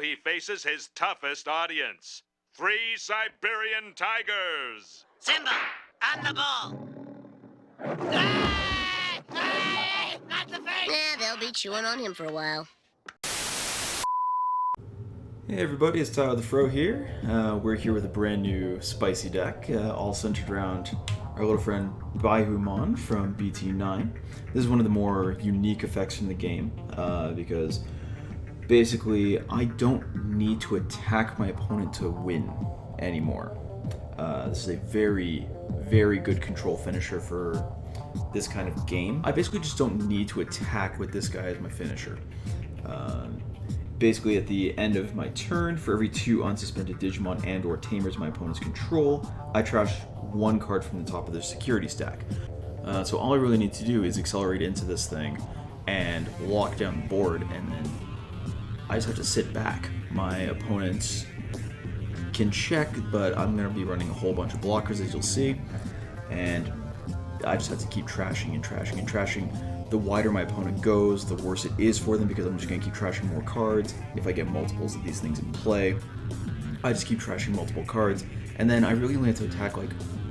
he faces his toughest audience. 3 Siberian Tigers. Simba, on the ball. Not the face! Yeah, they'll be chewing on him for a while. Hey everybody, it's Tyler the Fro here. We're here with a brand new spicy deck, all centered around our little friend Baihumon from BT9. This is one of the more unique effects in the game, because basically I don't need to attack my opponent to win anymore. This is a very, very good control finisher for this kind of game. I basically just don't need to attack with this guy as my finisher. Basically, at the end of my turn, for every 2 unsuspended Digimon and or Tamers my opponents control, I trash 1 card from the top of their security stack. So all I really need to do is accelerate into this thing and lock down the board, and then I just have to sit back. My opponents can check, but I'm going to be running a whole bunch of blockers, as you'll see, and I just have to keep trashing and trashing and trashing. The wider my opponent goes, the worse it is for them, because I'm just going to keep trashing more cards. If I get multiples of these things in play, I just keep trashing multiple cards, and then I really only have to attack like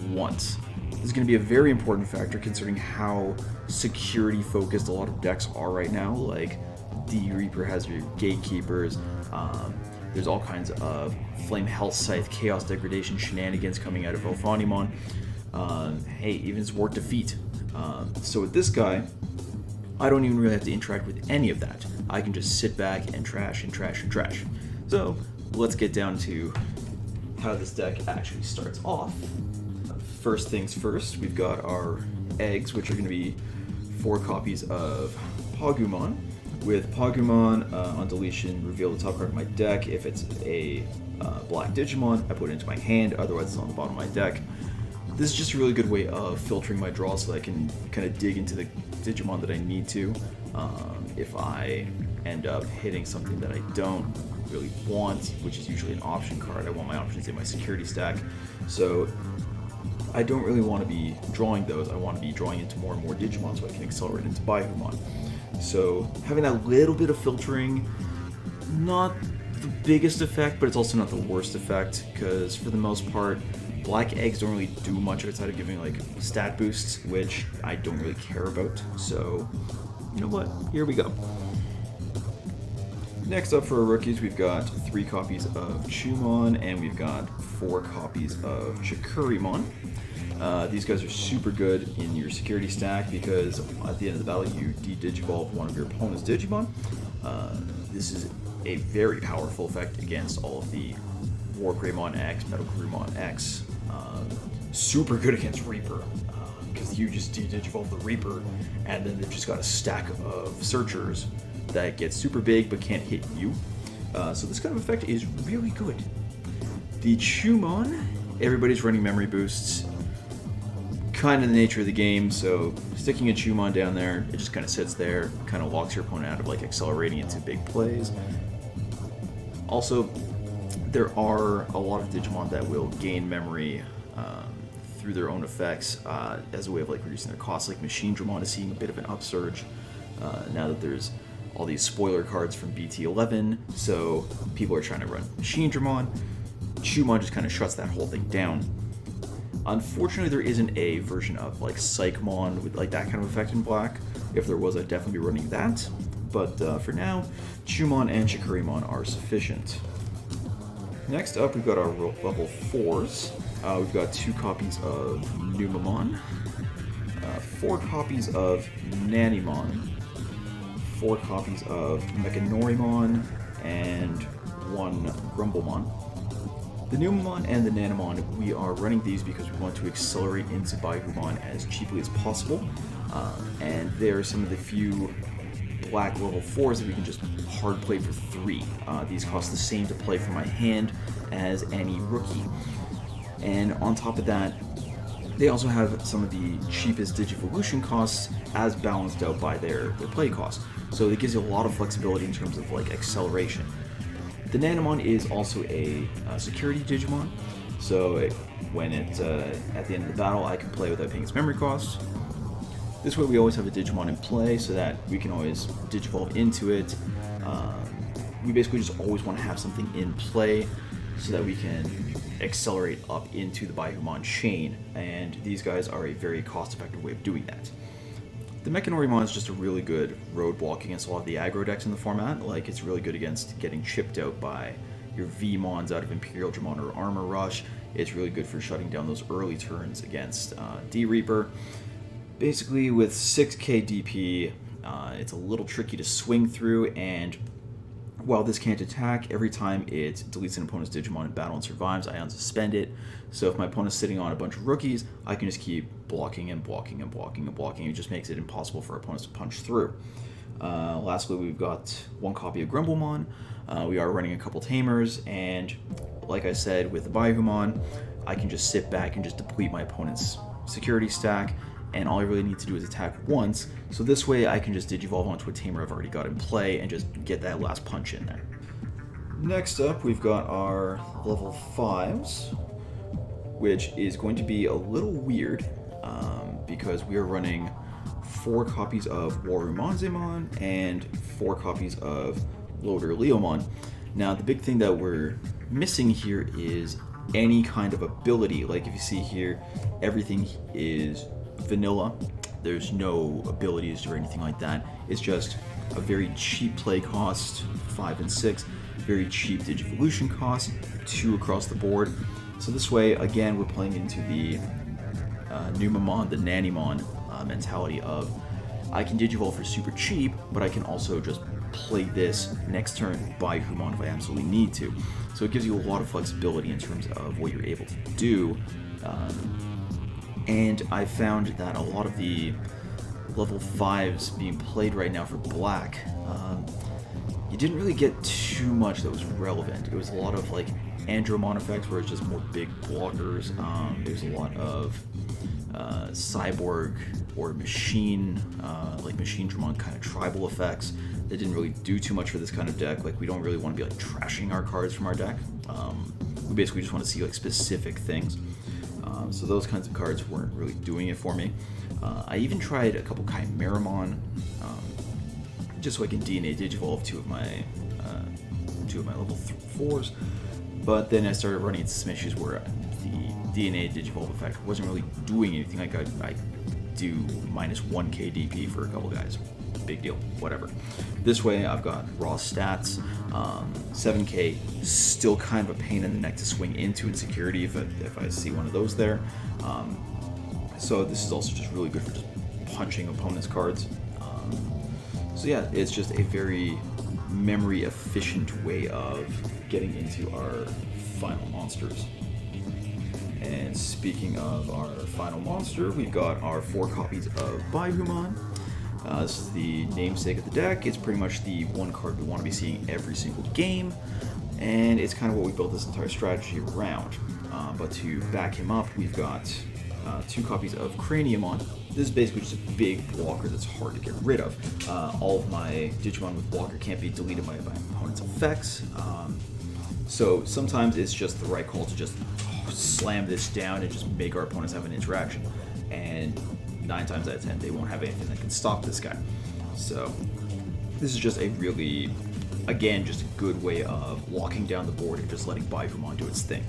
once. This is going to be a very important factor considering how security focused a lot of decks are right now. Like D Reaper has your gatekeepers, there's all kinds of Flame Health Scythe, Chaos Degradation shenanigans coming out of Baihumon. Hey, even Zwart Defeat. So with this guy, I don't even really have to interact with any of that. I can just sit back and trash and trash and trash. So let's get down to how this deck actually starts off. First things first, we've got our eggs, which are going to be 4 copies of Baihumon. With Baihumon, on deletion, reveal the top card of my deck. If it's a black Digimon, I put it into my hand, otherwise it's on the bottom of my deck. This is just a really good way of filtering my draw so that I can kind of dig into the Digimon that I need to. If I end up hitting something that I don't really want, which is usually an option card, I want my options in my security stack. So I don't really want to be drawing those, I want to be drawing into more and more Digimon so I can accelerate into Baihumon. So having that little bit of filtering, not the biggest effect, but it's also not the worst effect, because for the most part, black eggs don't really do much outside of giving like stat boosts, which I don't really care about. So, you know what? Here we go. Next up for our rookies, we've got 3 copies of Chumon, and we've got 4 copies of Chikurimon. These guys are super good in your security stack because at the end of the battle you de-digivolve one of your opponent's Digimon. This is a very powerful effect against all of the Wargreymon X, Metalgreymon X. Super good against Reaper, because you just de-digivolve the Reaper, and then they've just got a stack of Searchers that get super big but can't hit you. So this kind of effect is really good. The Chumon, everybody's running memory boosts. Kind of the nature of the game, so sticking a Chumon down there, it just kind of sits there, kind of locks your opponent out of like accelerating into big plays. Also, there are a lot of Digimon that will gain memory through their own effects as a way of like reducing their costs. Like Machine Dramon is seeing a bit of an upsurge now that there's all these spoiler cards from BT11, so people are trying to run Machine Dramon. Chumon just kind of shuts that whole thing down. Unfortunately, there isn't a version of like Psychmon with like that kind of effect in black. If there was, I'd definitely be running that. But for now, Chumon and Chikurimon are sufficient. Next up, we've got our level 4s. We've got 2 copies of Numamon, 4 copies of Nanimon, 4 copies of Mechanorimon, and 1 Grumblemon. The Numamon and the Nanimon, we are running these because we want to accelerate into Baihumon as cheaply as possible, and they are some of the few black level 4s that we can just hard play for 3. These cost the same to play from my hand as any rookie. And on top of that, they also have some of the cheapest Digivolution costs as balanced out by their play cost. So it gives you a lot of flexibility in terms of like acceleration. The Nanimon is also a security Digimon, so when it's at the end of the battle, I can play without paying its memory cost. This way we always have a Digimon in play so that we can always Digivolve into it we basically just always want to have something in play so that we can accelerate up into the Baihumon chain, and these guys are a very cost-effective way of doing that. The Mechanorimon is just a really good roadblock against a lot of the aggro decks in the format. Like, it's really good against getting chipped out by your V-Mons out of Imperial Dramon or Armor Rush. It's really good for shutting down those early turns against D-Reaper. Basically, with 6k DP, it's a little tricky to swing through, and while this can't attack, every time it deletes an opponent's Digimon in battle and survives, I unsuspend it. So if my opponent's sitting on a bunch of rookies, I can just keep blocking and blocking and blocking and blocking. It just makes it impossible for opponents to punch through. Lastly, we've got one copy of Grumblemon. We are running a couple Tamers, and like I said, with the Baihumon, I can just sit back and just deplete my opponent's security stack, and all I really need to do is attack once, so this way I can just Digivolve onto a Tamer I've already got in play and just get that last punch in there. Next up, we've got our level 5s, which is going to be a little weird, because we are running 4 copies of Warumanzemon and 4 copies of Loader Leomon. Now, the big thing that we're missing here is any kind of ability. Like, if you see here, everything is vanilla. There's no abilities or anything like that. It's just a very cheap play cost, 5 and 6, very cheap Digivolution cost, 2 across the board. So this way, again, we're playing into the Numamon, the Nanimon mentality of, I can Digivolve for super cheap, but I can also just play this next turn Baihumon if I absolutely need to. So it gives you a lot of flexibility in terms of what you're able to do. And I found that a lot of the level 5s being played right now for black, you didn't really get too much that was relevant. It was a lot of like Andromon effects where it's just more big blockers. There's a lot of cyborg or machine, like Machine Dramon kind of tribal effects that didn't really do too much for this kind of deck. Like, we don't really want to be like trashing our cards from our deck. We basically just want to see like specific things. So those kinds of cards weren't really doing it for me. I even tried a couple Chimeramon, just so I can DNA Digivolve two of my level 4s. But then I started running into some issues where the DNA Digivolve effect wasn't really doing anything. Like, I do minus 1k DP for a couple guys. Big deal, whatever. This way, I've got raw stats. 7k, still kind of a pain in the neck to swing into in security if I see one of those there. So this is also just really good for just punching opponents' cards. So yeah, it's just a very memory efficient way of getting into our final monsters. And speaking of our final monster, we've got our 4 copies of Baihumon. This is the namesake of the deck. It's pretty much the one card we want to be seeing every single game, and it's kind of what we built this entire strategy around. But to back him up, we've got 2 copies of Craniumon. This is basically just a big blocker that's hard to get rid of. All of my Digimon with blocker can't be deleted by opponent's effects, so sometimes it's just the right call to just slam this down and just make our opponents have an interaction. And 9 times out of 10, they won't have anything that can stop this guy. So this is just a really, again, just a good way of locking down the board and just letting Baihumon do its thing.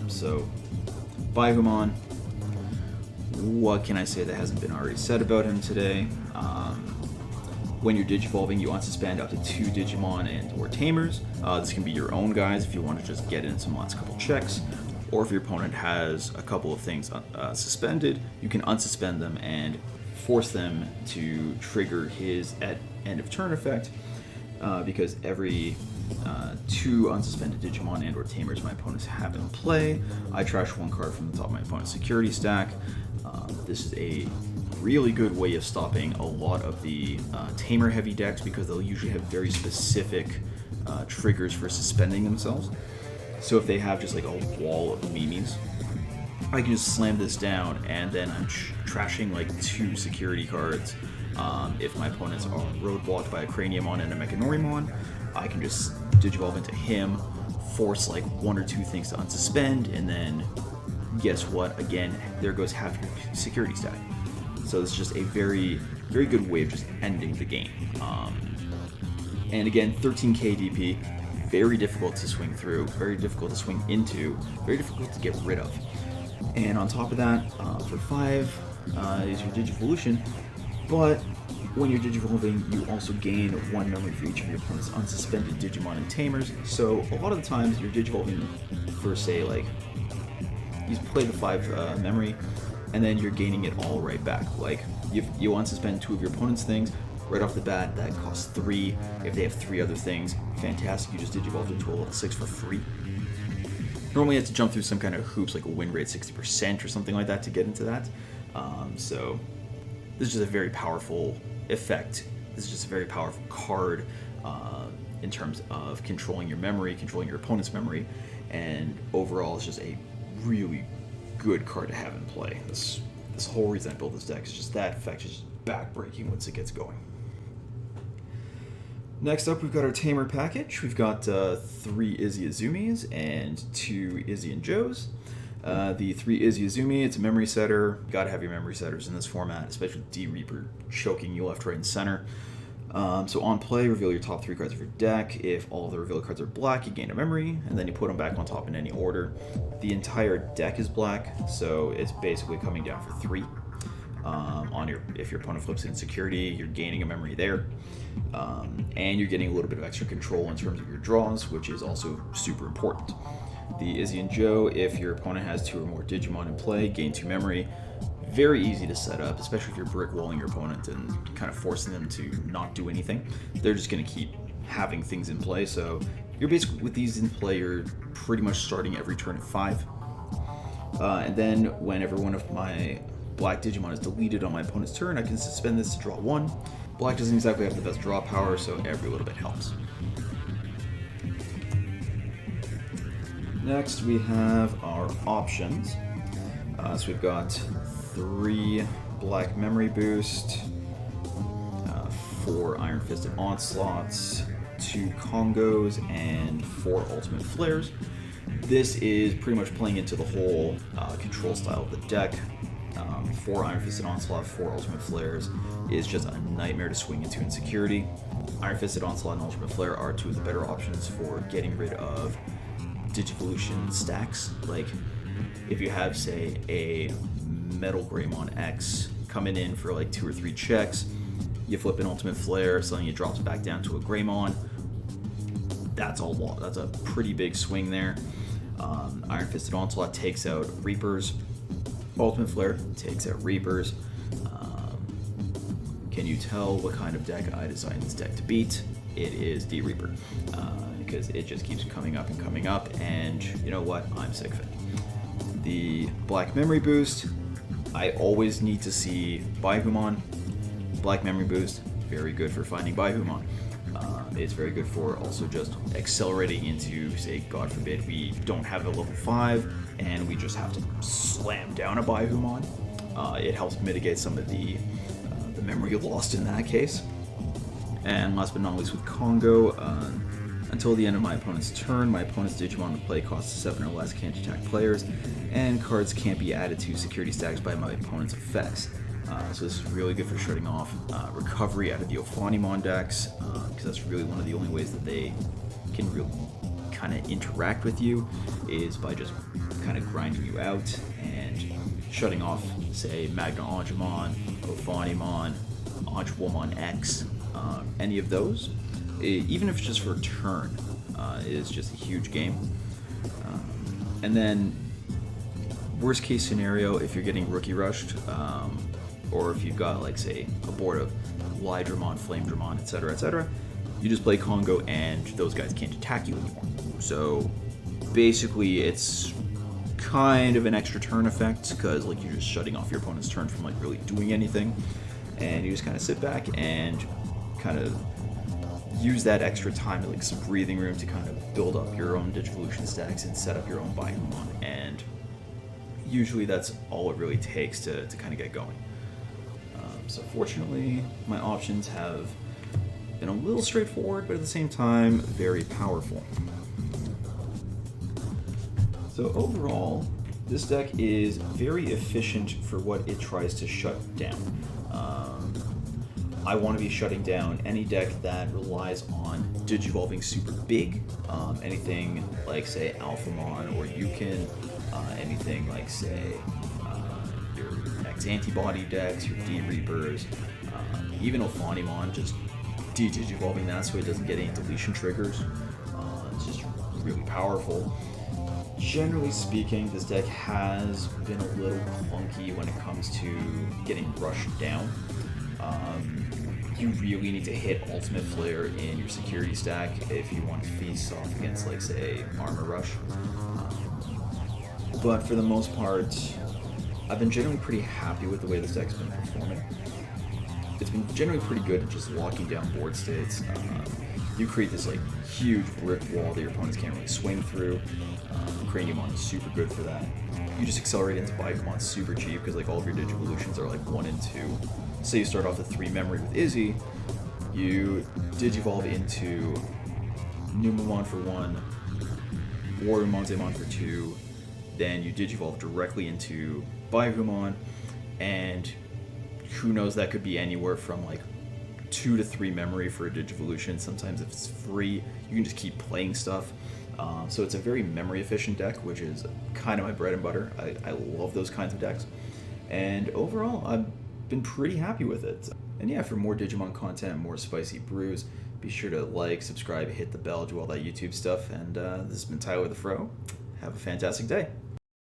So Baihumon, what can I say that hasn't been already said about him today? When you're Digivolving, you unsuspend up to 2 Digimon and or Tamers. This can be your own guys if you want to just get in some last couple checks. Or if your opponent has a couple of things suspended, you can unsuspend them and force them to trigger his at end of turn effect, because every 2 unsuspended Digimon and or Tamers my opponents have in play, I trash 1 card from the top of my opponent's security stack. This is a really good way of stopping a lot of the Tamer heavy decks, because they'll usually have very specific triggers for suspending themselves. So if they have just like a wall of memes, I can just slam this down, and then I'm trashing like 2 security cards. If my opponents are roadblocked by a Craniumon and a Mechanorimon, I can just Digivolve into him, force like 1 or 2 things to unsuspend, and then guess what? Again, there goes half your security stack. So it's just a very, very good way of just ending the game. And again, 13k DP, very difficult to swing through, very difficult to swing into, very difficult to get rid of. And on top of that, for 5 is your Digivolution, but when you're Digivolving, you also gain 1 memory for each of your opponent's unsuspended Digimon and Tamers. So a lot of the times you're Digivolving for, say, like, you play the 5 memory, and then you're gaining it all right back. Like, you unsuspend 2 of your opponent's things, right off the bat, that costs 3. If they have 3 other things, fantastic, you just Digivolved into a level 6 for free. Normally you have to jump through some kind of hoops, like a win rate 60% or something like that to get into that. So this is just a very powerful effect. This is just a very powerful card in terms of controlling your memory, controlling your opponent's memory, and overall it's just a really good card to have in play. This whole reason I built this deck is just that effect is just backbreaking once it gets going. Next up, we've got our Tamer package. We've got 3 Izzy Azumis and 2 Izzy and Joes. The 3 Izzy Azumi, it's a memory setter. Gotta have your memory setters in this format, especially with D-Reaper choking you left, right, and center. So on play, reveal your top 3 cards of your deck. If all of the revealed cards are black, you gain a memory, and then you put them back on top in any order. The entire deck is black, so it's basically coming down for 3. If your opponent flips Insecurity, you're gaining a memory there. And you're getting a little bit of extra control in terms of your draws, which is also super important. The Izzy and Joe, if your opponent has 2 or more Digimon in play, gain 2 memory. Very easy to set up, especially if you're brick walling your opponent and kind of forcing them to not do anything. They're just going to keep having things in play, so you're basically, with these in play, you're pretty much starting every turn at 5. And then whenever one of my black Digimon is deleted on my opponent's turn, I can suspend this to draw 1. Black doesn't exactly have the best draw power, so every little bit helps. Next, we have our options. So we've got 3 Black Memory Boost, 4 Iron Fisted Onslaughts, 2 Congos, and 4 Ultimate Flares. This is pretty much playing into the whole control style of the deck. 4 Iron Fisted Onslaught, 4 Ultimate Flares is just a nightmare to swing into Insecurity. Iron Fisted Onslaught and Ultimate Flare are 2 of the better options for getting rid of Digivolution stacks. Like, if you have, say, a Metal Greymon X coming in for like 2 or 3 checks, you flip an Ultimate Flare, suddenly it drops back down to a Greymon. That's a pretty big swing there. Iron Fisted Onslaught takes out Reapers. Ultimate Flare takes out Reapers. Can you tell what kind of deck I designed this deck to beat? It is D-Reaper, because it just keeps coming up, and you know what? I'm sick of it. The Black Memory Boost, I always need to see Baihumon. Black Memory Boost, very good for finding Baihumon. It's very good for also just accelerating into, say, God forbid, we don't have a level 5, and we just have to slam down a Baihumon. It helps mitigate some of the memory lost in that case. And last but not least, with Congo, until the end of my opponent's turn, my opponent's Digimon to play costs 7 or less, can't attack players, and cards can't be added to security stacks by my opponent's effects. So this is really good for shutting off recovery out of the Ophanimon decks, because that's really one of the only ways that they can really kind of interact with you, is by just kind of grinding you out and shutting off, say, Magna Angemon, Ophanimon, Angemon X, any of those, even if it's just for a turn, is just a huge game. And then, worst case scenario, if you're getting rookie rushed, or if you've got, like, say, a board of Lydramon, Flamedramon, etc., you just play Congo and those guys can't attack you anymore. So basically it's kind of an extra turn effect, because like you're just shutting off your opponent's turn from like really doing anything, and you just kind of sit back and kind of use that extra time, like some breathing room, to kind of build up your own Digivolution stacks and set up your own Baihumon, and usually that's all it really takes to kind of get going. So fortunately, my options have been a little straightforward, but at the same time, very powerful. So overall, this deck is very efficient for what it tries to shut down. I want to be shutting down any deck that relies on digivolving super big. Anything like, say, Alphamon or Yukon, anything like, say, your X Antibody decks, your D Reapers, even Ophanimon, just de-digivolving that so it doesn't get any deletion triggers. It's just really powerful. Generally speaking, this deck has been a little clunky when it comes to getting rushed down. You really need to hit Ultimate Flare in your security stack if you want to feast off against, like, say, Armor Rush. But for the most part, I've been generally pretty happy with the way this deck's been performing. It's been generally pretty good at just locking down board states. You create this like huge brick wall that your opponents can't really swing through. Craniumon is super good for that. You just accelerate into Baihumon super cheap because like all of your Digivolutions are like 1 and 2. Say you start off with 3 memory with Izzy, you Digivolve into Numamon for 1, Warumonzemon for 2, then you Digivolve directly into Baihumon, and who knows, that could be anywhere from like 2 to 3 memory for a Digivolution. Sometimes if it's free, you can just keep playing stuff. So it's a very memory efficient deck, which is kind of my bread and butter. I love those kinds of decks. And overall, I've been pretty happy with it. And yeah, for more Digimon content, more spicy brews, be sure to like, subscribe, hit the bell, do all that YouTube stuff. And this has been Tyler the Fro. Have a fantastic day.